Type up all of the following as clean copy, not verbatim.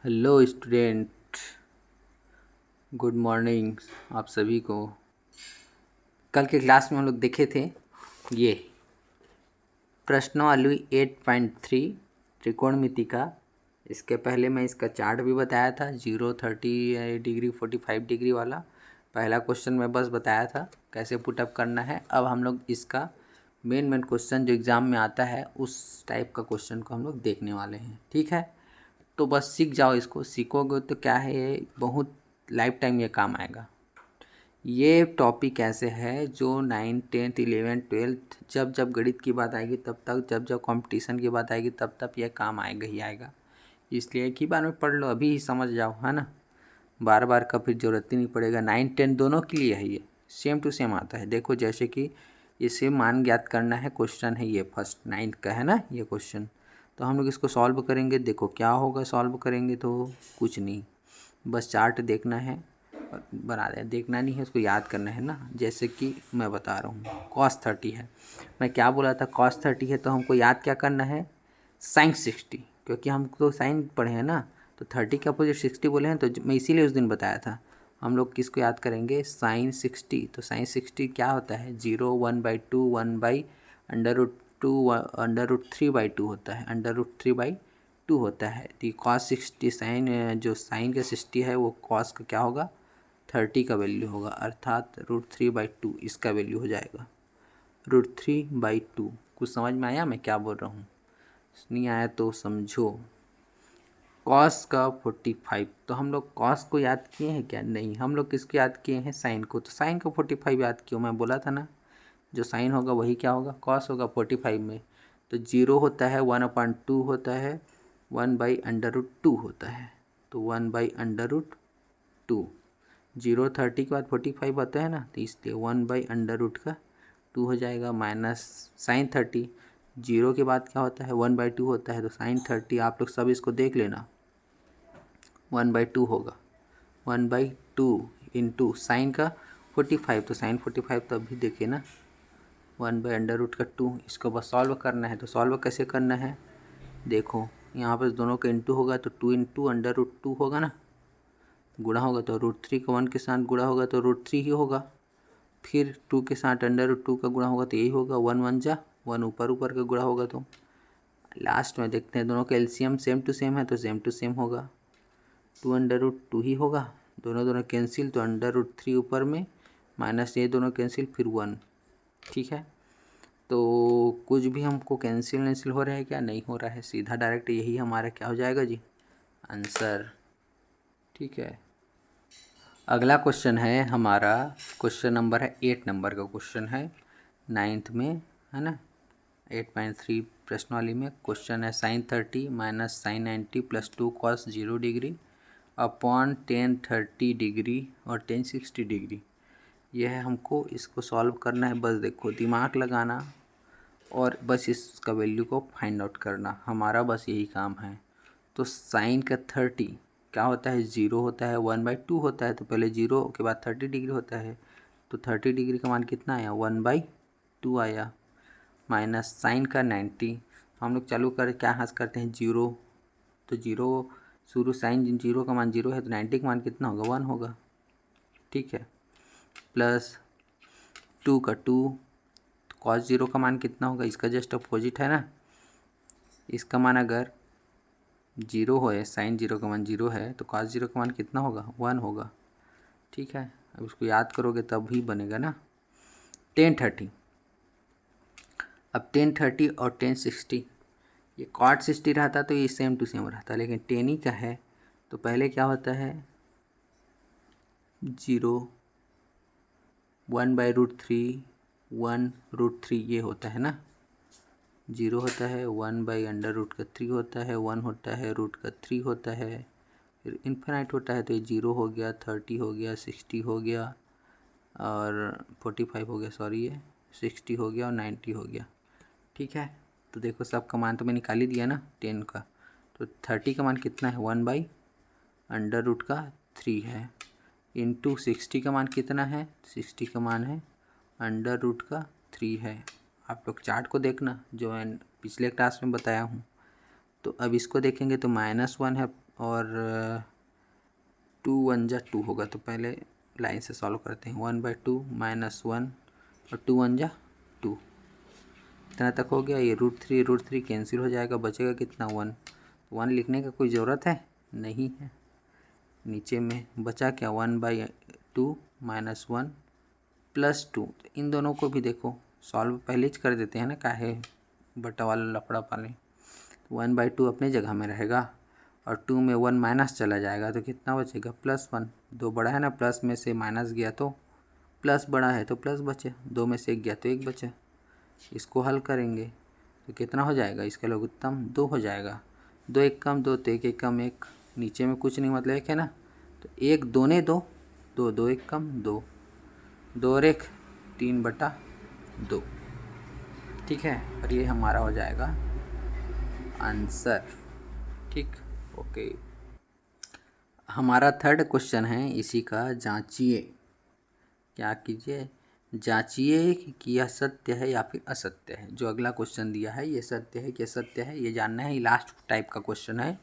Hello student, good morning आप सभी को। कल के क्लास में हम लोग देखे थे ये प्रश्नावली 8.3 त्रिकोणमिति का। इसके पहले मैं इसका चार्ट भी बताया था, 0, 30 डिग्री, 45 डिग्री वाला। पहला क्वेश्चन मैं बस बताया था कैसे पुटअप करना है। अब हम लोग इसका मेन क्वेश्चन जो एग्ज़ाम में आता है उस टाइप का क्वेश्चन को हम लोग देखने वाले हैं। ठीक है, तो बस सीख जाओ। इसको सीखोगे तो क्या है, ये बहुत लाइफ टाइम ये काम आएगा। ये टॉपिक ऐसे है जो 9, 10th, 11th, 12th जब जब गणित की बात आएगी तब तक, जब जब कंपटीशन की बात आएगी तब तब ये काम आएगा ही आएगा। इसलिए एक ही बार में पढ़ लो, अभी ही समझ जाओ, है ना। बार बार का फिर ज़रूरत ही नहीं पड़ेगा। 9, 10 दोनों के लिए है, ये सेम टू सेम आता है। देखो जैसे कि इसे मान ज्ञात करना है, क्वेश्चन है ये फर्स्ट 9th का है ना ये क्वेश्चन। तो हम लोग इसको सॉल्व करेंगे। देखो क्या होगा सॉल्व करेंगे तो कुछ नहीं, बस चार्ट देखना है और बना दें। देखना नहीं है, उसको याद करना है ना। जैसे कि मैं बता रहा हूँ cos 30 है, मैं क्या बोला था cos 30 है, तो हमको याद क्या करना है sin 60, क्योंकि हम तो साइन पढ़े हैं ना। तो 30 के अपोजिट 60 बोले हैं, तो मैं इसीलिए उस दिन बताया था। हम लोग किसको याद करेंगे, sin 60। तो sin 60 क्या होता है, 0, 1/2, 1/√2, √3/2 होता है, √3/2 होता है। तो cos 60 साइन, जो साइन का 60 है वो cos का क्या होगा, 30 का वैल्यू होगा, अर्थात √3/2 इसका वैल्यू हो जाएगा। √3/2 कुछ समझ में आया मैं क्या बोल रहा हूँ? नहीं आया तो समझो। कॉस का 45, तो हम लोग कॉस को याद किए हैं क्या? नहीं, हम लोग किसको याद किए हैं, साइन को। तो साइन को 45 याद किया, मैं बोला था ना जो साइन होगा वही क्या होगा, कॉस होगा 45 में। तो 0 होता है, 1/2 होता है, 1/√2 होता है। तो 1/√2, 0, 30 के बाद 45 आता है ना, तो इसलिए 1/√2 हो जाएगा, माइनस साइन 30। 0 के बाद क्या होता है, 1/2 होता है, तो साइन 30। आप लोग सब इसको देख लेना, 1/2 होगा। 1/2 इंटू साइन का 45, तो साइन 45 तो अभी देखिए ना, 1/√2। इसको बस सॉल्व करना है। तो सॉल्व कैसे करना है, देखो यहाँ पर दोनों का इंटू होगा तो 2 इंटू √2 होगा ना, गुणा होगा तो √3 का 1 के साथ गुणा होगा तो √3 ही होगा। फिर 2 के साथ √2 का गुणा होगा तो यही होगा, 1 1 जा 1, ऊपर ऊपर का गुणा होगा। तो लास्ट में देखते हैं, दोनों का एलसीएम सेम टू सेम है तो सेम टू सेम होगा, 2 ही होगा। दोनों दोनों कैंसिल, तो √3 ऊपर में माइनस ये दोनों कैंसिल, फिर 1। ठीक है, तो कुछ भी हमको कैंसिल हो रहा है क्या? नहीं हो रहा है, सीधा डायरेक्ट यही हमारा क्या हो जाएगा जी, आंसर। ठीक है, अगला क्वेश्चन है हमारा, क्वेश्चन नंबर है 8 नंबर का क्वेश्चन है 9th में, है ना। 8.3 प्रश्नावली में क्वेश्चन है, sin 30 minus sin 90 plus 2 cos 0 degree upon 10 30 degree और 10 60 डिग्री। यह है, हमको इसको सॉल्व करना है। बस देखो दिमाग लगाना और बस इसका वैल्यू को फाइंड आउट करना, हमारा बस यही काम है। तो साइन का 30 क्या होता है, 0 होता है, 1/2 होता है, तो पहले 0 के बाद 30 डिग्री होता है। तो 30 डिग्री का मान कितना आया, 1/2 आया। माइनस साइन का 90, हम लोग चालू कर क्या हाथ करते हैं, 0। तो 0 शुरू, साइन 0 का मान 0 है, तो 90 का मान कितना होगा, 1 होगा। ठीक है, प्लस 2 का 2, कॉस 0 का मान कितना होगा, इसका जस्ट अपोजिट है ना। इसका मान अगर 0 है, साइन 0 का मान 0 है, तो कॉस 0 का मान कितना होगा, 1 होगा। ठीक है, अब इसको याद करोगे तब ही बनेगा ना। 10 30, अब 10 30 और 10 60, ये cot 60 रहता तो ये सेम टू सेम रहता, लेकिन 10 ही का है तो पहले क्या होता है, 0, 1/√3, 1√3 ये होता है ना। 0 होता है, 1/√3 होता है, 1 होता है, √3 होता है, फिर इन्फिनाइट होता है। तो ये 0 हो गया, 30 हो गया, 60 हो गया और 45 हो गया, सॉरी ये 60 हो गया और 90 हो गया। ठीक है, तो देखो सब का मान तो मैं निकाल ही दिया ना 10 का। तो 30 का मान कितना है, 1/√3 है, इंटू 60 का मान कितना है, 60 का मान है √3 है। आप लोग चार्ट को देखना जो मैं पिछले क्लास में बताया हूँ। तो अब इसको देखेंगे तो -1 है और 2 1 जा 2 होगा, तो पहले लाइन से सॉल्व करते हैं। 1/2 -1 और 2 1 जा 2, इतना तक हो गया। ये √3 कैंसिल हो जाएगा, बचेगा कितना 1। 1 लिखने का कोई ज़रूरत है नहीं है। नीचे में बचा क्या 1/2 -1 +2। इन दोनों को भी देखो सॉल्व पहले ही कर देते हैं ना, काहे बटा वाला लफड़ा पाले। 1/2 अपने जगह में रहेगा और 2 में 1 माइनस चला जाएगा तो कितना बचेगा +1। 2 बड़ा है ना, प्लस में से माइनस गया तो प्लस बड़ा है तो प्लस बचे, 2 में से 1 गया तो 1 बचे। इसको हल करेंगे तो कितना हो जाएगा, इसका लघुत्तम 2 हो जाएगा। 2 1 कम 2 तो 1 1 कम 1, नीचे में कुछ नहीं मतलब 1 है ना, तो 1 2 ने 2 2 2 1 कम 2, 2 और 1 3/2। ठीक है, और ये हमारा हो जाएगा आंसर। ठीक, ओके। हमारा थर्ड क्वेश्चन है इसी का, जांचिए। क्या कीजिए, जांचिए कि यह सत्य है या फिर असत्य है। जो अगला क्वेश्चन दिया है ये सत्य है कि असत्य है, ये जानना है। ये लास्ट टाइप का क्वेश्चन है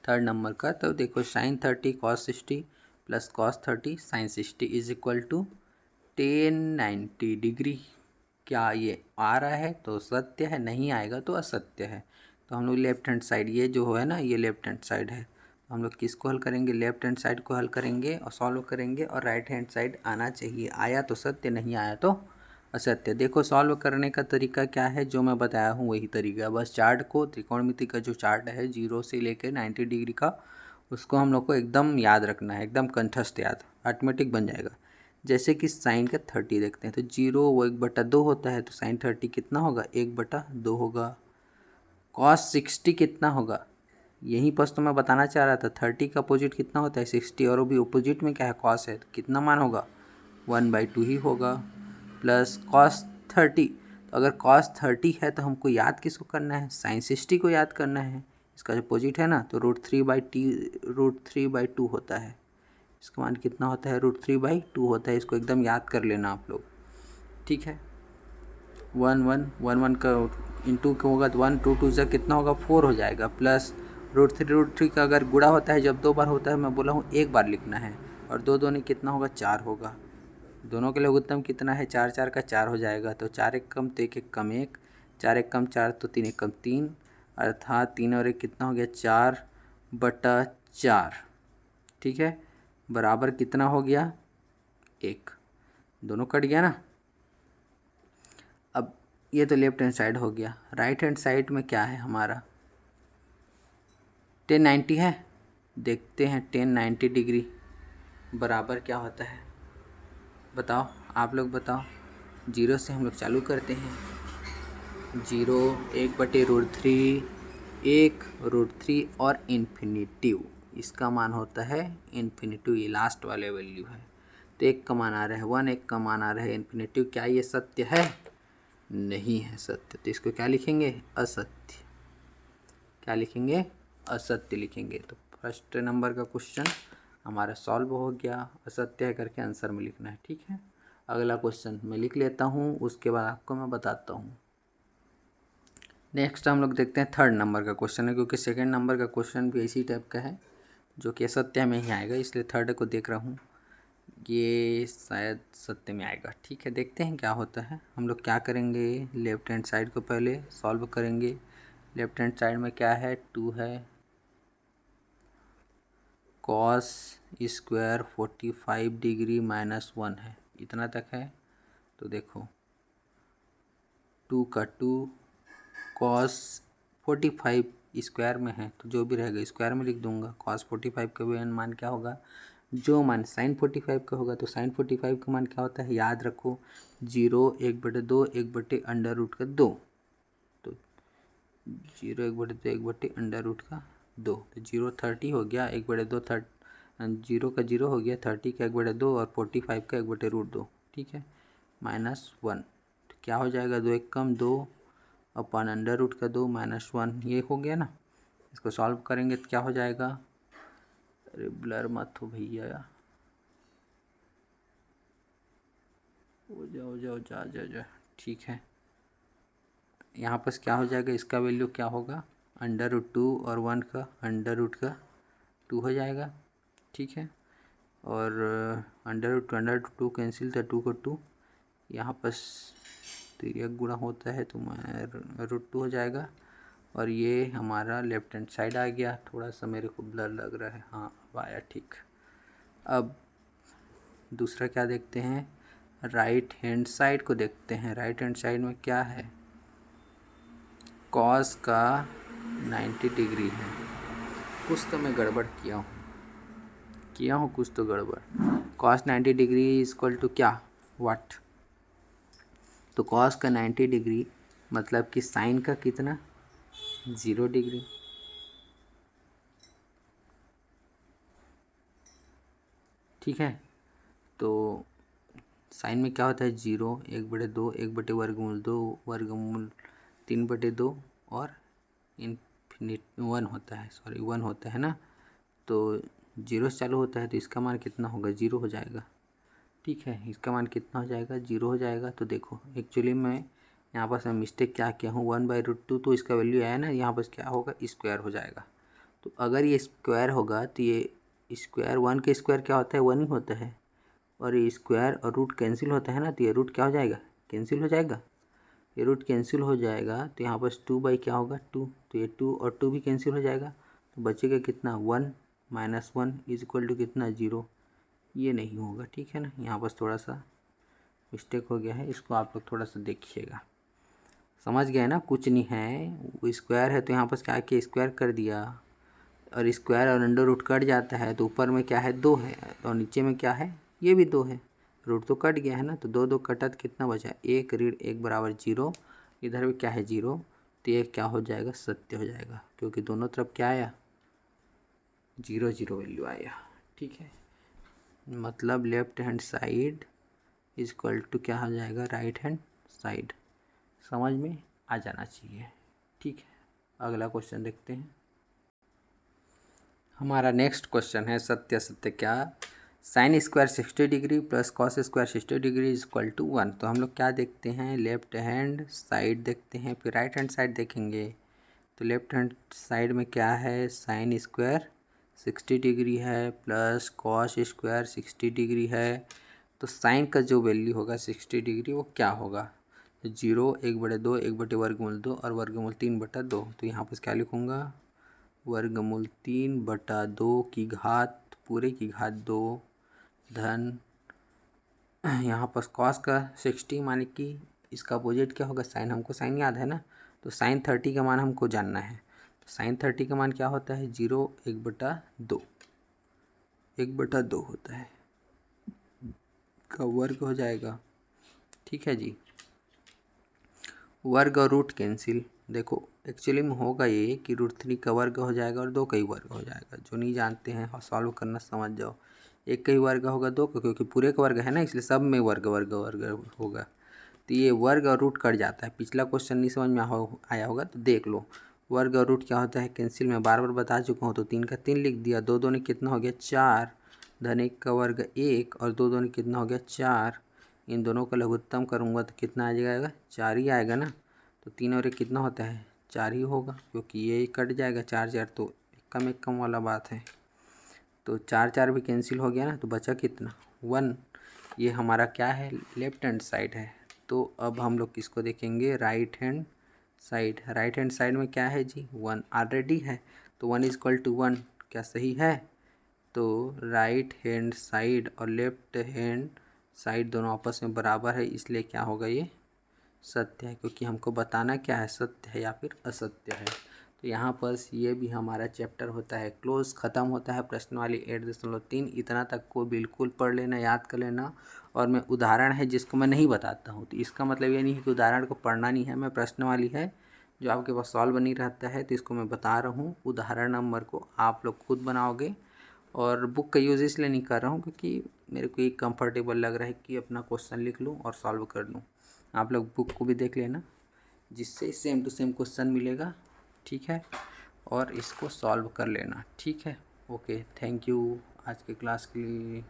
3rd नंबर का। तो देखो sin 30 cos 60 + cos 30 sin 60 = tan 90 degree. क्या ये आ रहा है तो सत्य है, नहीं आएगा तो असत्य है। तो हम लोग लेफ्ट हैंड साइड, ये जो है ना ये लेफ्ट हैंड साइड है, हम लोग किसको हल करेंगे, लेफ्ट हैंड साइड को हल करेंगे और सॉल्व करेंगे। और राइट हैंड साइड आना चाहिए, आया तो सत्य, नहीं आया तो असत्य। देखो सॉल्व करने का तरीका क्या है, जो मैं बताया हूँ वही तरीका। बस चार्ट को, त्रिकोणमिति का जो चार्ट है 0 से लेकर 90 डिग्री का, उसको हम लोग को एकदम याद रखना है, एकदम कंठस्थ याद, ऑटोमेटिक बन जाएगा। जैसे कि साइन का 30 देखते हैं तो 0 वो 1/2 होता है, तो साइन 30 कितना होगा 1/2 होगा। कॉस 60 कितना होगा, यहीं पर तो मैं बताना चाह रहा था, 30 का अपोजिट कितना होता है 60, और वो भी अपोजिट में क्या है कॉस है, तो कितना मान होगा 1/2 ही होगा। प्लस कॉस 30, तो अगर कॉस 30 है तो हमको याद किसको करना है, साइन 60 को याद करना है। इसका अपोजिट है ना, तो √3/2 होता है। इसका मान कितना होता है √3/2 होता है। इसको एकदम याद कर लेना आप लोग, ठीक है। 1 का इंटू का होगा तो 1 2 2 से कितना होगा 4 हो जाएगा। प्लस √3 का अगर गुणा होता है, जब 2 बार होता है, मैं बोला हूँ 1 बार लिखना है, और 2 2 ने कितना होगा 4 होगा। दोनों के लघुत्तम कितना है 4 4 का 4 हो जाएगा, तो 4 1 कम तो 1 1 कम 1, 4 1 कम 4 तो 3 1 कम 3, अर्थात 3 और 1 कितना हो गया 4/4। ठीक है, बराबर कितना हो गया 1, दोनों कट गया ना। अब ये तो लेफ्ट हैंड साइड हो गया, राइट हैंड साइड में क्या है हमारा, tan 90 है। देखते हैं tan 90 डिग्री बराबर क्या होता है, बताओ आप लोग बताओ। 0 से हम लोग चालू करते हैं, 0 1/√3 1√3 और इन्फिनिटिव, इसका मान होता है इन्फिनिटिव, ये लास्ट वाले वैल्यू है। तो 1 का मान आ रहा है 1, 1 का मान आ रहा है इन्फिनिटिव। क्या ये सत्य है, नहीं है सत्य, तो इसको क्या लिखेंगे असत्य। क्या लिखेंगे असत्य लिखेंगे। तो फर्स्ट नंबर का क्वेश्चन हमारा सॉल्व हो गया, असत्य है करके आंसर में लिखना है। ठीक है, अगला क्वेश्चन मैं लिख लेता हूँ, उसके बाद आपको मैं बताता हूँ। नेक्स्ट हम लोग देखते हैं 3rd नंबर का क्वेश्चन है, क्योंकि 2nd नंबर का क्वेश्चन भी इसी टाइप का है जो कि असत्य में ही आएगा, इसलिए 3rd को देख रहा हूँ, ये शायद सत्य में आएगा। ठीक है, देखते हैं क्या होता है। हम लोग क्या करेंगे, लेफ्ट हैंड साइड को पहले सॉल्व करेंगे। लेफ्ट हैंड साइड में क्या है 2 है, कॉस स्क्वायर 45 डिग्री -1 है, इतना तक है। तो देखो 2 का 2 कॉस 45 स्क्वायर में है, तो जो भी रहेगा स्क्वायर में लिख दूंगा। कॉस 45 का मान क्या होगा, जो मान साइन 45 का होगा, तो साइन 45 का मान क्या होता है याद रखो, 0 1/2 1/√2, तो 0 1/2 1/√2, तो 0 30 हो गया, 1/2 0 का 0 हो गया, 30 का 1/2 और 45 का 1/√2। ठीक है, -1, तो क्या हो जाएगा 2 1 कम 2 अपन √2 -1, ये हो गया ना। इसको सॉल्व करेंगे तो क्या हो जाएगा, अरे ब्लर मत हो भैया, हो जाओ जा। ठीक है, यहाँ पर क्या हो जाएगा, इसका वैल्यू क्या होगा √2 और 1 का √2 2 हो जाएगा, ठीक है। और अंडर रूट टू कैंसिल था, 2 को 2 यहाँ पर तिर्यक गुणा होता है तो √2 हो जाएगा। और ये हमारा लेफ्ट हैंड साइड आ गया। थोड़ा सा मेरे को ब्लर लग रहा है, हाँ अब आया ठीक। अब दूसरा क्या देखते हैं, राइट हैंड साइड को देखते हैं। राइट हैंड साइड में क्या है, कॉस का 90 डिग्री है। कुछ तो मैं गड़बड़ किया हूँ कुछ तो गड़बड़। कॉस 90 डिग्री इक्वल टू क्या, व्हाट। तो कॉस का 90 डिग्री मतलब कि साइन का कितना, 0 डिग्री। ठीक है, तो साइन में क्या होता है 0, 1/2, 1/√2, वर्गमूल 3/2 और इन्फिनिट 1 होता है, 1 होता है ना। तो 0 से चालू होता है तो इसका मान कितना होगा, 0 हो जाएगा। ठीक है, इसका मान कितना हो जाएगा, 0 हो जाएगा। तो देखो एक्चुअली मैं यहाँ पर मिस्टेक क्या किया हूँ, 1/√2 तो इसका वैल्यू आया ना, यहाँ पर क्या होगा, स्क्वायर हो जाएगा। तो अगर ये स्क्वायर होगा तो ये स्क्वायर, 1 के स्क्वायर क्या होता है, 1 ही होता है। और ये स्क्वायर और रूट कैंसिल होता है ना, तो ये रूट क्या हो जाएगा, कैंसिल हो जाएगा। ये रूट कैंसिल हो जाएगा तो यहाँ पर 2 क्या होगा, 2। तो ये 2 और 2 भी कैंसिल हो जाएगा तो बचेगा कितना, 1 - 1 इक्वल टू कितना, 0। ये नहीं होगा, ठीक है ना। यहाँ पर थोड़ा सा मिस्टेक हो गया है, इसको आप लोग थोड़ा सा देखिएगा। समझ गए ना, कुछ नहीं है, वो स्क्वायर है तो यहाँ पर क्या किया, स्क्वायर कर दिया। और स्क्वायर और अंडर रूट कट जाता है तो ऊपर में क्या है, 2 है, और नीचे में क्या है, ये भी 2 है। रूट तो कट गया है ना, तो 2 2 कटा तो कितना बचा, 1 ऋण 1 बराबर 0। इधर भी क्या है, 0। तो ये क्या हो जाएगा, सत्य हो जाएगा, क्योंकि दोनों तरफ क्या आया, 0 0 वैल्यू आया। ठीक है, मतलब left hand side equal to क्या हो जाएगा, राइट हैंड साइड। समझ में आ जाना चाहिए। ठीक है, अगला क्वेश्चन देखते हैं। हमारा नेक्स्ट क्वेश्चन है सत्य सत्य क्या, sine square 60 degree plus cos square 60 degree equal to 1। तो हम लोग क्या देखते हैं, लेफ्ट हैंड साइड देखते हैं, फिर राइट हैंड साइड देखेंगे। तो लेफ्ट हैंड साइड में क्या है, साइन स्क्वायर 60 डिग्री है प्लस कॉस स्क्वायर 60 डिग्री है। तो साइन का जो वैल्यू होगा 60 डिग्री वो क्या होगा, 0, 1/2, 1/√2 और वर्गमूल 3/2। तो यहाँ पर क्या लिखूँगा, वर्गमूल 3/2 की घात पूरे की घात 2 धन यहाँ पर कॉस का 60 माने कि इसका अपोजिट क्या होगा, साइन। हमको साइन याद है ना, तो साइन 30 का मान हमको जानना है। तो साइन 30 का मान क्या होता है, 0, 1/2, 1/2 होता है, का वर्ग हो जाएगा। ठीक है जी, वर्ग और रूट कैंसिल। देखो एक्चुअली में होगा ये कि √3 का वर्ग हो जाएगा और 2 का ही वर्ग हो जाएगा। जो नहीं जानते हैं और सॉल्व करना समझ जाओ, 1 का ही वर्ग होगा 2 का, क्योंकि पूरे का वर्ग है ना, इसलिए सब में वर्ग वर्ग वर्ग होगा। तो ये वर्ग और रूट कट जाता है। पिछला क्वेश्चन नहीं समझ में आया होगा तो देख लो। वर्ग और रूट क्या होता है, कैंसिल में बार बार बता चुका हूँ। तो 3 का 3 लिख दिया, 2 2 ने कितना हो गया, 4 धन 1 का वर्ग 1 और 2 2 ने कितना हो गया, 4। इन दोनों का लघुत्तम करूँगा तो कितना आ जाएगा, 4 ही आएगा ना। तो 3 और 1 कितना होता है, 4 ही होगा, क्योंकि ये कट जाएगा 4 4, तो एक कम वाला बात है। तो 4 4 भी कैंसिल हो गया ना, तो बचा कितना, 1। ये हमारा क्या है, लेफ्ट हैंड साइड है। तो अब हम लोग किसको देखेंगे, right hand side. Right hand side में क्या है जी, 1 ऑलरेडी है, तो 1 इक्वल टू 1 क्या सही है। तो राइट हैंड साइड और लेफ्ट हैंड साइड दोनों आपस में बराबर है, इसलिए क्या होगा, ये सत्य है, क्योंकि हमको बताना क्या है, सत्य है या फिर असत्य है। तो यहाँ पर ये भी हमारा चैप्टर होता है क्लोज, ख़त्म होता है। प्रश्नवाली 8.3 इतना तक को बिल्कुल पढ़ लेना, याद कर लेना। और मैं उदाहरण है जिसको मैं नहीं बताता हूँ, तो इसका मतलब ये नहीं है कि उदाहरण को पढ़ना नहीं है। मैं प्रश्नवाली है जो आपके पास सॉल्व नहीं रहता है, तो इसको मैं बता रहा हूँ। उदाहरण नंबर को आप लोग खुद बनाओगे, और बुक का यूज़ इसलिए नहीं कर रहा हूँ क्योंकि मेरे को ये कंफर्टेबल लग रहा है कि अपना क्वेश्चन लिख लूँ और सॉल्व कर लूँ। आप लोग बुक को भी देख लेना, जिससे सेम टू सेम क्वेश्चन मिलेगा। ठीक है, और इसको सॉल्व कर लेना। ठीक है, ओके, थैंक यू आज के क्लास के लिए।